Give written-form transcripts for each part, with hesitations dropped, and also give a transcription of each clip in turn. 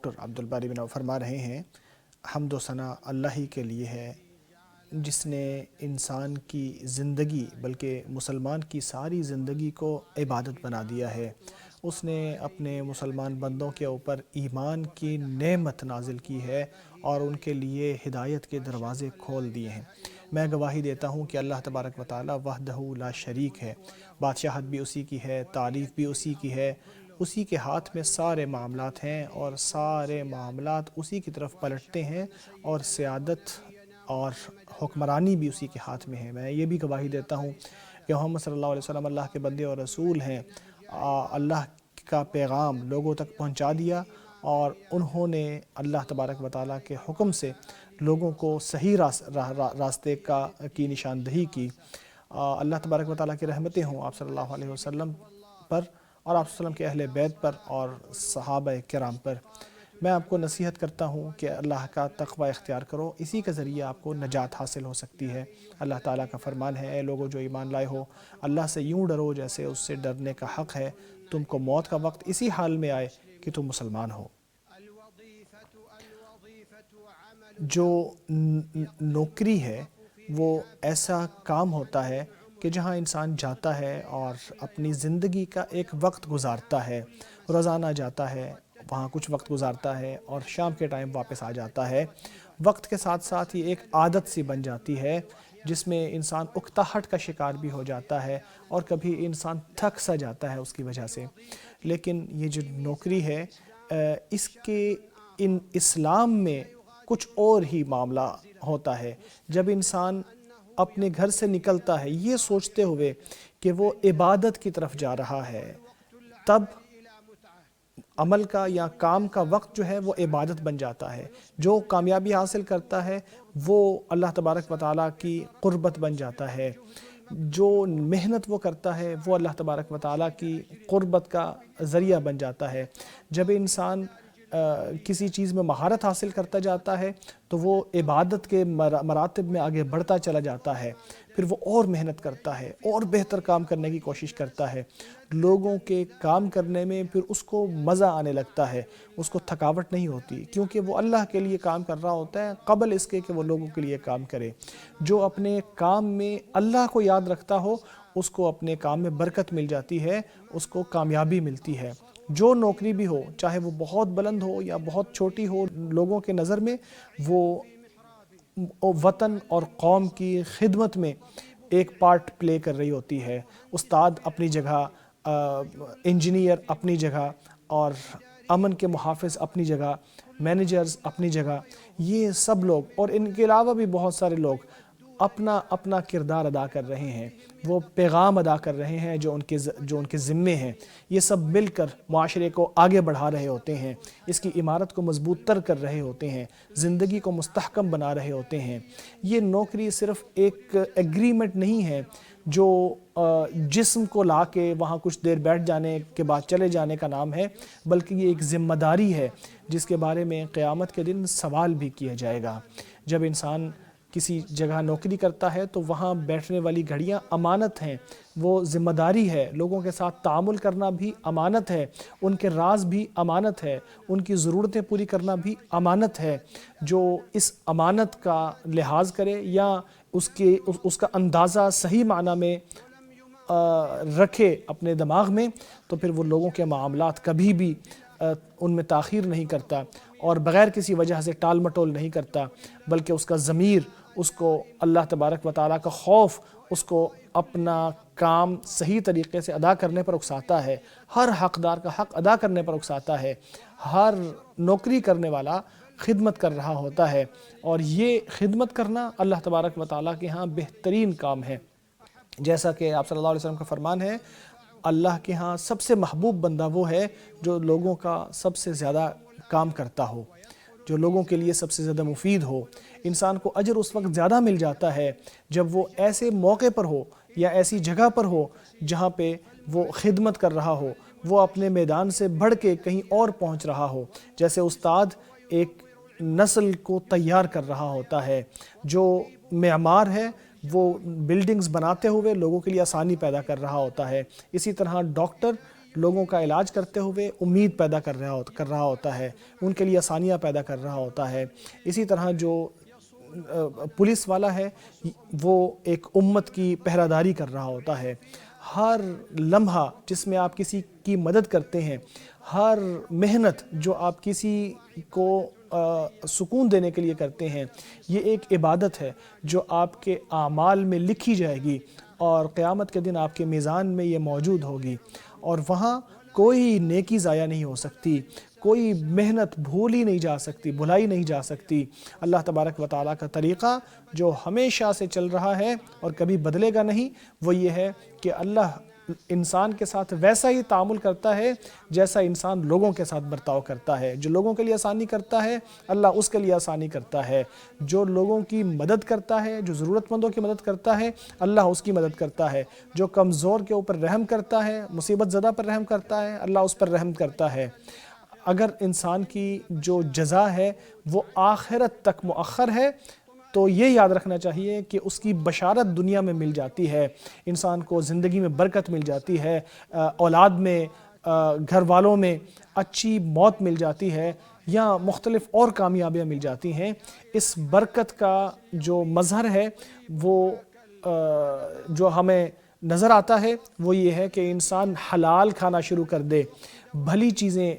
Doctor Abdul Bari بن فرما رہے ہیں حمد و ثنا اللہ ہی کے لیے ہے جس نے انسان کی زندگی بلکہ مسلمان کی ساری زندگی کو عبادت بنا دیا ہے۔ اس نے اپنے مسلمان بندوں کے اوپر ایمان کی نعمت نازل کی ہے اور ان کے لیے ہدایت کے دروازے کھول دیے ہیں۔ میں گواہی دیتا ہوں کہ اللہ تبارک و تعالی وحدہ لا شریک ہے، بادشاہت بھی اسی کی ہے، تعریف بھی اسی کی ہے، اسی کے ہاتھ میں سارے معاملات ہیں اور سارے معاملات اسی کی طرف پلٹتے ہیں اور سیادت اور حکمرانی بھی اسی کے ہاتھ میں ہے۔ میں یہ بھی گواہی دیتا ہوں کہ محمد صلی اللہ علیہ وسلم اللہ کے بندے اور رسول ہیں۔ اللہ کا پیغام لوگوں تک پہنچا دیا اور انہوں نے اللہ تبارک و تعالیٰ کے حکم سے لوگوں کو صحیح راستے کی نشاندہی کی۔ اللہ تبارک و تعالیٰ کی رحمتیں ہوں آپ صلی اللہ علیہ وسلم پر اور آپ صلی اللہ علیہ وسلم کے اہل بیت پر اور صحابہ کرام پر۔ میں آپ کو نصیحت کرتا ہوں کہ اللہ کا تقوی اختیار کرو، اسی کے ذریعے آپ کو نجات حاصل ہو سکتی ہے۔ اللہ تعالیٰ کا فرمان ہے، اے لوگوں جو ایمان لائے ہو اللہ سے یوں ڈرو جیسے اس سے ڈرنے کا حق ہے، تم کو موت کا وقت اسی حال میں آئے کہ تم مسلمان ہو۔ جو نوکری ہے وہ ایسا کام ہوتا ہے کہ جہاں انسان جاتا ہے اور اپنی زندگی کا ایک وقت گزارتا ہے، روزانہ جاتا ہے، وہاں کچھ وقت گزارتا ہے اور شام کے ٹائم واپس آ جاتا ہے۔ وقت کے ساتھ ساتھ یہ ایک عادت سی بن جاتی ہے جس میں انسان اکتاہٹ کا شکار بھی ہو جاتا ہے اور کبھی انسان تھک سا جاتا ہے اس کی وجہ سے۔ لیکن یہ جو نوکری ہے اس کے اسلام میں کچھ اور ہی معاملہ ہوتا ہے۔ جب انسان اپنے گھر سے نکلتا ہے یہ سوچتے ہوئے کہ وہ عبادت کی طرف جا رہا ہے، تب عمل کا یا کام کا وقت جو ہے وہ عبادت بن جاتا ہے۔ جو کامیابی حاصل کرتا ہے وہ اللہ تبارک و تعالیٰ کی قربت بن جاتا ہے۔ جو محنت وہ کرتا ہے وہ اللہ تبارک و تعالیٰ کی قربت کا ذریعہ بن جاتا ہے۔ جب انسان کسی چیز میں مہارت حاصل کرتا جاتا ہے تو وہ عبادت کے مراتب میں آگے بڑھتا چلا جاتا ہے، پھر وہ اور محنت کرتا ہے اور بہتر کام کرنے کی کوشش کرتا ہے۔ لوگوں کے کام کرنے میں پھر اس کو مزہ آنے لگتا ہے، اس کو تھکاوٹ نہیں ہوتی، کیونکہ وہ اللہ کے لیے کام کر رہا ہوتا ہے قبل اس کے کہ وہ لوگوں کے لیے کام کرے۔ جو اپنے کام میں اللہ کو یاد رکھتا ہو اس کو اپنے کام میں برکت مل جاتی ہے، اس کو کامیابی ملتی ہے۔ جو نوکری بھی ہو، چاہے وہ بہت بلند ہو یا بہت چھوٹی ہو، لوگوں کے نظر میں وہ وطن اور قوم کی خدمت میں ایک پارٹ پلے کر رہی ہوتی ہے۔ استاد اپنی جگہ، انجینئر اپنی جگہ اور امن کے محافظ اپنی جگہ، مینیجرز اپنی جگہ، یہ سب لوگ اور ان کے علاوہ بھی بہت سارے لوگ اپنا اپنا کردار ادا کر رہے ہیں، وہ پیغام ادا کر رہے ہیں جو ان کے ذمے ہیں۔ یہ سب مل کر معاشرے کو آگے بڑھا رہے ہوتے ہیں، اس کی عمارت کو مضبوط تر کر رہے ہوتے ہیں، زندگی کو مستحکم بنا رہے ہوتے ہیں۔ یہ نوکری صرف ایک ایگریمنٹ نہیں ہے جو جسم کو لا کے وہاں کچھ دیر بیٹھ جانے کے بعد چلے جانے کا نام ہے، بلکہ یہ ایک ذمہ داری ہے جس کے بارے میں قیامت کے دن سوال بھی کیا جائے گا۔ جب انسان کسی جگہ نوکری کرتا ہے تو وہاں بیٹھنے والی گھڑیاں امانت ہیں، وہ ذمہ داری ہے، لوگوں کے ساتھ تعامل کرنا بھی امانت ہے، ان کے راز بھی امانت ہے، ان کی ضرورتیں پوری کرنا بھی امانت ہے۔ جو اس امانت کا لحاظ کرے یا اس کا اندازہ صحیح معنی میں رکھے اپنے دماغ میں، تو پھر وہ لوگوں کے معاملات کبھی بھی ان میں تاخیر نہیں کرتا اور بغیر کسی وجہ سے ٹال مٹول نہیں کرتا، بلکہ اس کا ضمیر اس کو اللہ تبارک و تعالیٰ کا خوف اس کو اپنا کام صحیح طریقے سے ادا کرنے پر اکساتا ہے، ہر حقدار کا حق ادا کرنے پر اکساتا ہے۔ ہر نوکری کرنے والا خدمت کر رہا ہوتا ہے اور یہ خدمت کرنا اللہ تبارک و تعالیٰ کے ہاں بہترین کام ہے۔ جیسا کہ آپ صلی اللہ علیہ وسلم کا فرمان ہے، اللہ کے ہاں سب سے محبوب بندہ وہ ہے جو لوگوں کا سب سے زیادہ کام کرتا ہو، جو لوگوں کے لیے سب سے زیادہ مفید ہو۔ انسان کو اجر اس وقت زیادہ مل جاتا ہے جب وہ ایسے موقع پر ہو یا ایسی جگہ پر ہو جہاں پہ وہ خدمت کر رہا ہو، وہ اپنے میدان سے بڑھ کے کہیں اور پہنچ رہا ہو۔ جیسے استاد ایک نسل کو تیار کر رہا ہوتا ہے، جو معمار ہے وہ بلڈنگز بناتے ہوئے لوگوں کے لیے آسانی پیدا کر رہا ہوتا ہے، اسی طرح ڈاکٹر لوگوں کا علاج کرتے ہوئے امید پیدا کر رہا ہوتا ہے، ان کے لیے آسانیاں پیدا کر رہا ہوتا ہے۔ اسی طرح جو پولیس والا ہے وہ ایک امت کی پہرہ داری کر رہا ہوتا ہے۔ ہر لمحہ جس میں آپ کسی کی مدد کرتے ہیں، ہر محنت جو آپ کسی کو سکون دینے کے لیے کرتے ہیں، یہ ایک عبادت ہے جو آپ کے اعمال میں لکھی جائے گی اور قیامت کے دن آپ کے میزان میں یہ موجود ہوگی، اور وہاں کوئی نیکی ضائع نہیں ہو سکتی، کوئی محنت بھولی نہیں جا سکتی، بھلائی نہیں جا سکتی۔ اللہ تبارک و تعالیٰ کا طریقہ جو ہمیشہ سے چل رہا ہے اور کبھی بدلے گا نہیں، وہ یہ ہے کہ اللہ انسان کے ساتھ ویسا ہی تعامل کرتا ہے جیسا انسان لوگوں کے ساتھ برتاؤ کرتا ہے۔ جو لوگوں کے لیے آسانی کرتا ہے اللہ اس کے لیے آسانی کرتا ہے، جو لوگوں کی مدد کرتا ہے، جو ضرورت مندوں کی مدد کرتا ہے اللہ اس کی مدد کرتا ہے، جو کمزور کے اوپر رحم کرتا ہے، مصیبت زدہ پر رحم کرتا ہے اللہ اس پر رحم کرتا ہے۔ اگر انسان کی جو جزا ہے وہ آخرت تک مؤخر ہے تو یہ یاد رکھنا چاہیے کہ اس کی بشارت دنیا میں مل جاتی ہے، انسان کو زندگی میں برکت مل جاتی ہے، اولاد میں، گھر والوں میں اچھی موت مل جاتی ہے، یا مختلف اور کامیابیاں مل جاتی ہیں۔ اس برکت کا جو مظہر ہے وہ جو ہمیں نظر آتا ہے وہ یہ ہے کہ انسان حلال کھانا شروع کر دے، بھلی چیزیں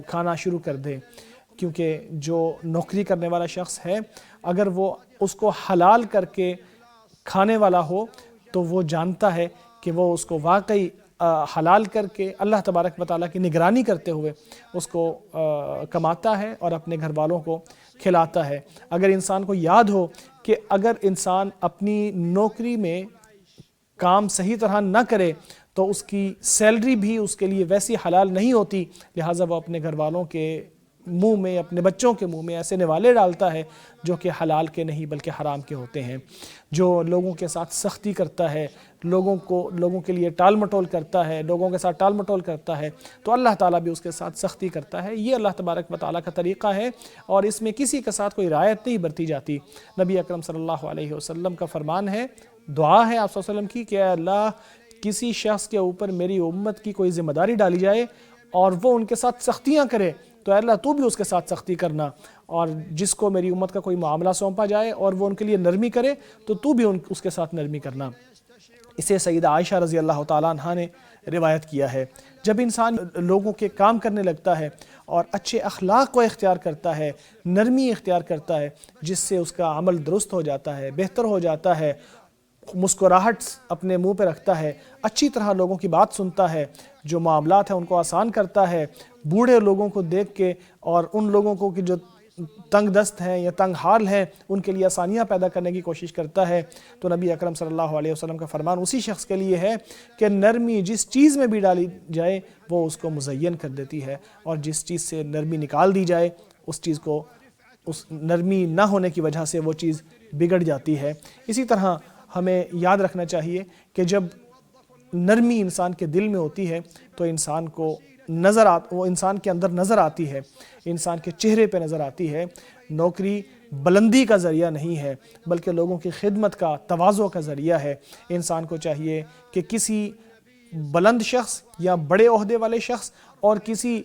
کھانا شروع کر دے، کیونکہ جو نوکری کرنے والا شخص ہے اگر وہ اس کو حلال کر کے کھانے والا ہو تو وہ جانتا ہے کہ وہ اس کو واقعی حلال کر کے اللہ تبارک و تعالیٰ کی نگرانی کرتے ہوئے اس کو کماتا ہے اور اپنے گھر والوں کو کھلاتا ہے۔ اگر انسان کو یاد ہو کہ اگر انسان اپنی نوکری میں کام صحیح طرح نہ کرے تو اس کی سیلری بھی اس کے لیے ویسی حلال نہیں ہوتی، لہٰذا وہ اپنے گھر والوں کے منہ میں، اپنے بچوں کے منہ میں ایسے نوالے ڈالتا ہے جو کہ حلال کے نہیں بلکہ حرام کے ہوتے ہیں۔ جو لوگوں کے ساتھ سختی کرتا ہے، لوگوں کے لیے ٹال مٹول کرتا ہے، لوگوں کے ساتھ ٹال مٹول کرتا ہے تو اللہ تعالیٰ بھی اس کے ساتھ سختی کرتا ہے۔ یہ اللہ تبارک و تعالیٰ کا طریقہ ہے اور اس میں کسی کے ساتھ کوئی رعایت نہیں برتی جاتی۔ نبی اکرم صلی اللہ علیہ وسلم کا فرمان ہے، دعا ہے آپ صلی اللہ علیہ وسلم کی کہ اے اللہ کسی شخص کے اوپر میری امت کی کوئی ذمہ داری ڈالی جائے اور وہ ان کے ساتھ سختیاں کرے تو اے اللہ تو بھی اس کے ساتھ سختی کرنا، اور جس کو میری امت کا کوئی معاملہ سونپا جائے اور وہ ان کے لیے نرمی کرے تو بھی اس کے ساتھ نرمی کرنا۔ اسے سیدہ عائشہ رضی اللہ تعالیٰ عنہ نے روایت کیا ہے۔ جب انسان لوگوں کے کام کرنے لگتا ہے اور اچھے اخلاق کو اختیار کرتا ہے، نرمی اختیار کرتا ہے، جس سے اس کا عمل درست ہو جاتا ہے، بہتر ہو جاتا ہے، مسکراہٹ اپنے منہ پہ رکھتا ہے، اچھی طرح لوگوں کی بات سنتا ہے، جو معاملات ہیں ان کو آسان کرتا ہے، بوڑھے لوگوں کو دیکھ کے اور ان لوگوں کو کہ جو تنگ دست ہیں یا تنگ حال ہیں ان کے لیے آسانیاں پیدا کرنے کی کوشش کرتا ہے، تو نبی اکرم صلی اللہ علیہ وسلم کا فرمان اسی شخص کے لیے ہے کہ نرمی جس چیز میں بھی ڈالی جائے وہ اس کو مزین کر دیتی ہے، اور جس چیز سے نرمی نکال دی جائے اس چیز کو، اس نرمی نہ ہونے کی وجہ سے وہ چیز بگڑ جاتی ہے۔ اسی طرح ہمیں یاد رکھنا چاہیے کہ جب نرمی انسان کے دل میں ہوتی ہے تو وہ انسان کے اندر نظر آتی ہے، انسان کے چہرے پہ نظر آتی ہے۔ نوکری بلندی کا ذریعہ نہیں ہے بلکہ لوگوں کی خدمت کا، تواضع کا ذریعہ ہے۔ انسان کو چاہیے کہ کسی بلند شخص یا بڑے عہدے والے شخص اور کسی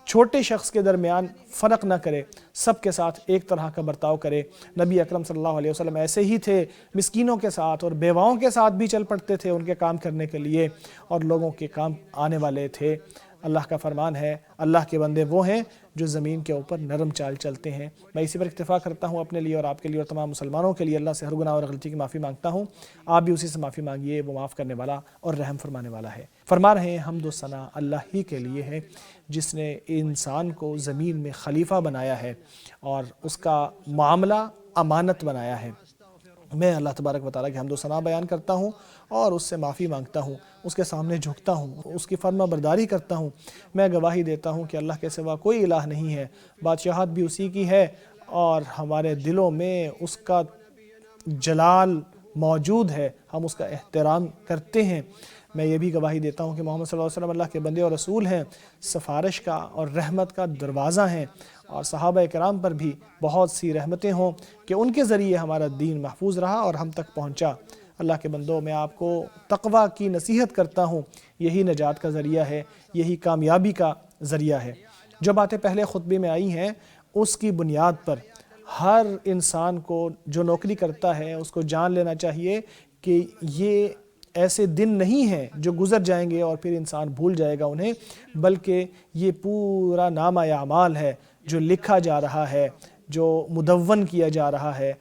چھوٹے شخص کے درمیان فرق نہ کرے، سب کے ساتھ ایک طرح کا برتاؤ کرے۔ نبی اکرم صلی اللہ علیہ وسلم ایسے ہی تھے، مسکینوں کے ساتھ اور بیواؤں کے ساتھ بھی چل پڑتے تھے ان کے کام کرنے کے لیے اور لوگوں کے کام آنے والے تھے۔ اللہ کا فرمان ہے، اللہ کے بندے وہ ہیں جو زمین کے اوپر نرم چال چلتے ہیں۔ میں اسی پر اکتفا کرتا ہوں اپنے لیے اور آپ کے لیے اور تمام مسلمانوں کے لیے۔ اللہ سے ہر گناہ اور غلطی کی معافی مانگتا ہوں، آپ بھی اسی سے معافی مانگیے، وہ معاف کرنے والا اور رحم فرمانے والا ہے۔ فرما رہے ہیں حمد و ثنا اللہ ہی کے لیے ہے جس نے انسان کو زمین میں خلیفہ بنایا ہے اور اس کا معاملہ امانت بنایا ہے۔ میں اللہ تبارک و تعالیٰ کی حمد و ثنا بیان کرتا ہوں اور اس سے معافی مانگتا ہوں، اس کے سامنے جھکتا ہوں، اس کی فرما برداری کرتا ہوں۔ میں گواہی دیتا ہوں کہ اللہ کے سوا کوئی الہ نہیں ہے، بادشاہت بھی اسی کی ہے اور ہمارے دلوں میں اس کا جلال موجود ہے، ہم اس کا احترام کرتے ہیں۔ میں یہ بھی گواہی دیتا ہوں کہ محمد صلی اللہ علیہ وسلم اللہ کے بندے اور رسول ہیں، سفارش کا اور رحمت کا دروازہ ہیں، اور صحابہ کرام پر بھی بہت سی رحمتیں ہوں کہ ان کے ذریعے ہمارا دین محفوظ رہا اور ہم تک پہنچا۔ اللہ کے بندوں، میں آپ کو تقوی کی نصیحت کرتا ہوں، یہی نجات کا ذریعہ ہے، یہی کامیابی کا ذریعہ ہے۔ جو باتیں پہلے خطبے میں آئی ہیں اس کی بنیاد پر ہر انسان کو جو نوکری کرتا ہے اس کو جان لینا چاہیے کہ یہ ایسے دن نہیں ہیں جو گزر جائیں گے اور پھر انسان بھول جائے گا انہیں، بلکہ یہ پورا نامہ اعمال ہے جو لکھا جا رہا ہے، جو مدون کیا جا رہا ہے۔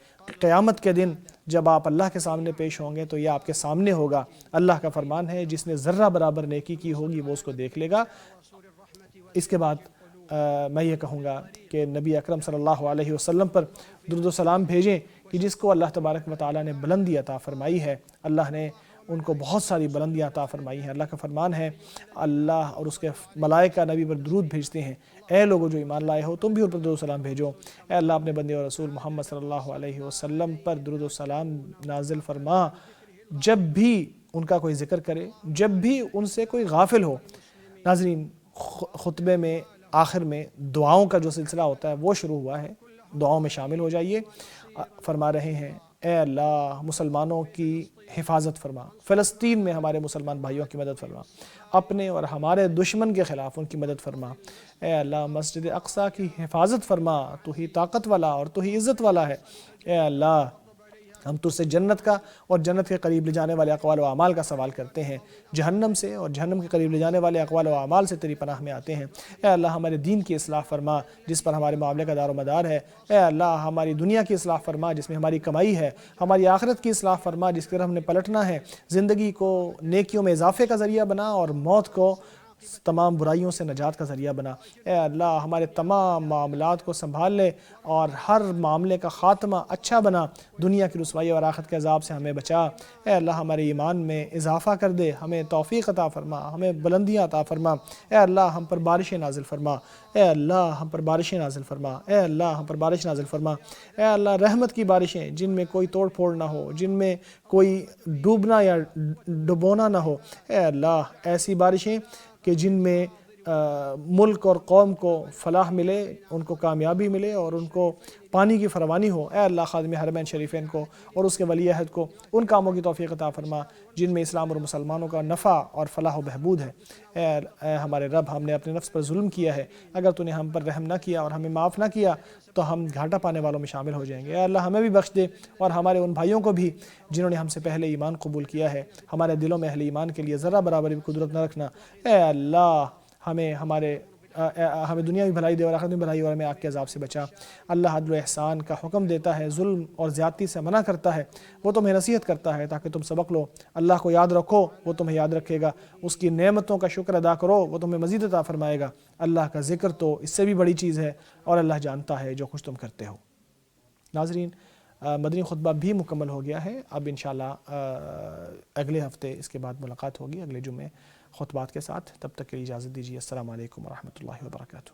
قیامت کے دن جب آپ اللہ کے سامنے پیش ہوں گے تو یہ آپ کے سامنے ہوگا۔ اللہ کا فرمان ہے جس نے ذرہ برابر نیکی کی ہوگی وہ اس کو دیکھ لے گا۔ اس کے بعد میں یہ کہوں گا کہ نبی اکرم صلی اللہ علیہ وسلم پر درود و سلام بھیجیں کہ جس کو اللہ تبارک و تعالیٰ نے بلندی عطا فرمائی ہے۔ اللہ نے ان کو بہت ساری بلندیاں عطا فرمائی ہیں۔ اللہ کا فرمان ہے اللہ اور اس کے ملائکہ نبی پر درود بھیجتے ہیں، اے لوگو جو ایمان لائے ہو تم بھی ان پر درود و سلام بھیجو۔ اے اللہ اپنے بندے اور رسول محمد صلی اللہ علیہ وسلم پر درود و سلام نازل فرما، جب بھی ان کا کوئی ذکر کرے، جب بھی ان سے کوئی غافل ہو۔ ناظرین، خطبے میں آخر میں دعاؤں کا جو سلسلہ ہوتا ہے وہ شروع ہوا ہے، دعاؤں میں شامل ہو جائیے۔ فرما رہے ہیں اے اللہ مسلمانوں کی حفاظت فرما، فلسطین میں ہمارے مسلمان بھائیوں کی مدد فرما، اپنے اور ہمارے دشمن کے خلاف ان کی مدد فرما۔ اے اللہ مسجد اقصیٰ کی حفاظت فرما، تو ہی طاقت والا اور تو ہی عزت والا ہے۔ اے اللہ ہم تجھ سے جنت کا اور جنت کے قریب لے جانے والے اقوال و اعمال کا سوال کرتے ہیں، جہنم سے اور جہنم کے قریب لے جانے والے اقوال و اعمال سے تیری پناہ میں آتے ہیں۔ اے اللہ ہمارے دین کی اصلاح فرما جس پر ہمارے معاملے کا دار و مدار ہے۔ اے اللہ ہماری دنیا کی اصلاح فرما جس میں ہماری کمائی ہے، ہماری آخرت کی اصلاح فرما جس کی طرف ہم نے پلٹنا ہے۔ زندگی کو نیکیوں میں اضافے کا ذریعہ بنا اور موت کو تمام برائیوں سے نجات کا ذریعہ بنا۔ اے اللہ ہمارے تمام معاملات کو سنبھال لے اور ہر معاملے کا خاتمہ اچھا بنا، دنیا کی رسوائی اور آخرت کے عذاب سے ہمیں بچا۔ اے اللہ ہمارے ایمان میں اضافہ کر دے، ہمیں توفیق عطا فرما، ہمیں بلندیاں عطا فرما۔ اے اللہ ہم پر بارشیں نازل فرما، اے اللہ ہم پر بارشیں نازل فرما، اے اللہ ہم پر بارش نازل فرما۔ اے اللہ رحمت کی بارشیں جن میں کوئی توڑ پھوڑ نہ ہو، جن میں کوئی ڈوبنا یا ڈبونا نہ ہو۔ اے اللہ ایسی بارشیں کہ جن میں ملک اور قوم کو فلاح ملے، ان کو کامیابی ملے اور ان کو پانی کی فراوانی ہو۔ اے اللہ خادم حرمین شریفین کو اور اس کے ولی عہد کو ان کاموں کی توفیق عطا فرما جن میں اسلام اور مسلمانوں کا نفع اور فلاح و بہبود ہے۔ اے ہمارے رب، ہم نے اپنے نفس پر ظلم کیا ہے، اگر تو نے ہم پر رحم نہ کیا اور ہمیں معاف نہ کیا تو ہم گھاٹا پانے والوں میں شامل ہو جائیں گے۔ اے اللہ ہمیں بھی بخش دے اور ہمارے ان بھائیوں کو بھی جنہوں نے ہم سے پہلے ایمان قبول کیا ہے۔ ہمارے دلوں میں اہل ایمان کے لیے ذرہ برابر بھی قدرت نہ رکھنا۔ اے اللہ ہمیں دنیا بھی بھلائی دے اور آخرت میں بھلائی، اور ہمیں آگ کے عذاب سے بچا۔ اللہ عدل و احسان کا حکم دیتا ہے، ظلم اور زیادتی سے منع کرتا ہے، وہ تمہیں نصیحت کرتا ہے تاکہ تم سبق لو۔ اللہ کو یاد رکھو، وہ تمہیں یاد رکھے گا، اس کی نعمتوں کا شکر ادا کرو، وہ تمہیں مزید عطا فرمائے گا۔ اللہ کا ذکر تو اس سے بھی بڑی چیز ہے اور اللہ جانتا ہے جو کچھ تم کرتے ہو۔ ناظرین، مدنی خطبہ بھی مکمل ہو گیا ہے، اب انشاءاللہ اگلے ہفتے اس کے بعد ملاقات ہوگی، اگلے جمعے خطبات کے ساتھ۔ تب تک کے لیے اجازت دیجیے، السلام علیکم ورحمۃ اللہ وبرکاتہ۔